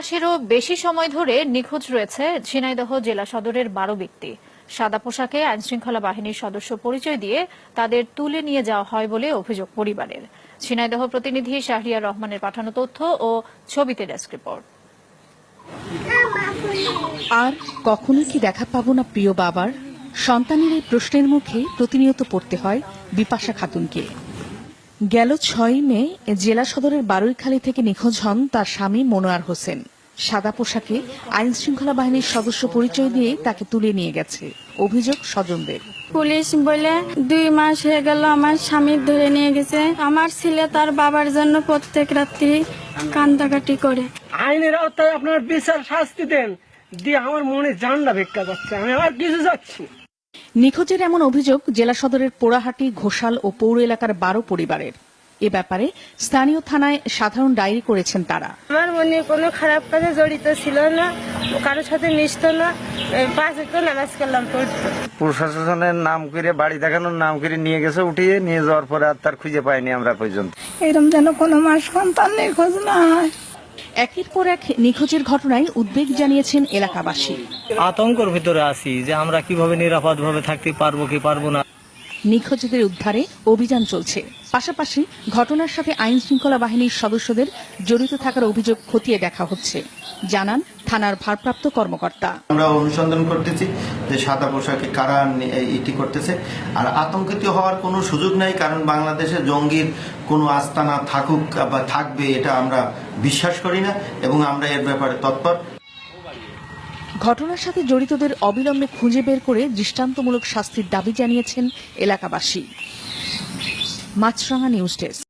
মাসেরও বেশি সময় ধরে নিখোঁজ রয়েছে ঝিনাইদহ জেলা সদরের 12 ব্যক্তি। সাদা পোশাকে আইনশৃঙ্খলা বাহিনীর সদস্য পরিচয় দিয়ে তাদের তুলে নিয়ে যাওয়া হয় বলে অভিযোগ পরিবারের। ঝিনাইদহ প্রতিনিধি শাহরিয়ার রহমানের পাঠানো তথ্য ও ছবিতে ডেস্ক রিপোর্ট। আর কখনো কি দেখা পাবো না প্রিয় বাবার? সন্তানের এই প্রশ্নের মুখে প্রতিনিয়ত পড়তে হয় বিপাশা খাতুনকে। গেল 6 মে জেলা সদরের বারুইখালী থেকে নিখোঁজ হন তার স্বামী মনোয়ার হোসেন। সাদা পোশাকে আইন শৃঙ্খলা বাহিনীর সদস্য পরিচয় দিয়ে তাকে তুলে নিয়ে গেছে অভিযোগ স্বজনদের। পুলিশ বলে 2 মাস হয়ে গেল আমার স্বামী ধরে নিয়ে গেছে। আমার ছেলে তার বাবার জন্য প্রত্যেক রাত্রি কান্দাকাটি করে। আইনের আওতায় আপনার বিচার শাস্তি দেন দিয়ে আমার মনে জানলা ভিক্ষা যাচ্ছে, আমি আর কিছু যাচ্ছি। নিখোঁজের এমন অভিযোগ জেলা সদরের পোড়াহাটি, ঘোষাল ও পৌর এলাকার 12 পরিবারের। এ ব্যাপারে স্থানীয় থানায় সাধারণ ডায়েরি করেছেন তারা। আমার মনে কোনো খারাপ কাজে জড়িত ছিল না, কারোর সাথে মিশতো না, 5 ওয়াক্ত নামাজ কালাম পড়তো। প্রশাসনের নাম করে, বাড়ি দেখানোর নাম করে নিয়ে গেছে, উঠিয়ে নিয়ে যাওয়ার পরে আর তার খুঁজে পাইনি আমরা পর্যন্ত। এরকম যেন কোনো মাস সন্তান নিখোঁজ না হয়। একের পর এক নিখোঁজের ঘটনায় উদ্বেগ জানিয়েছেন এলাকাবাসী। আতঙ্কের ভিতরে আছি যে আমরা কিভাবে নিরাপদভাবে থাকতে পারবো কি পারবো না। নিখোঁজদের উদ্ধারে অভিযান চলছে। পাশাপাশি ঘটনার সাথে আইন শৃঙ্খলা বাহিনীর সদস্যদের জড়িত থাকার অভিযোগ খতিয়ে দেখা হচ্ছে, জানান থানার ভারপ্রাপ্ত কর্মকর্তা। আমরা অনুসন্ধান করতেছি যে সাদা পোশাকে কারা ইটি করতেছে। আর আতঙ্কিত হওয়ার কোনো সুযোগ নাই, কারণ বাংলাদেশে জঙ্গির কোনো আস্তানা থাকুক বা থাকবে এটা আমরা বিশ্বাস করি না এবং আমরা এর ব্যাপারে তৎপর। ঘটনার সাথে জড়িতদের অবিলম্বে খুঁজে বের করে দৃষ্টান্তমূলক শাস্তির দাবি জানিয়েছেন এলাকাবাসী। মাছরাঙা নিউজ ডেস্ক।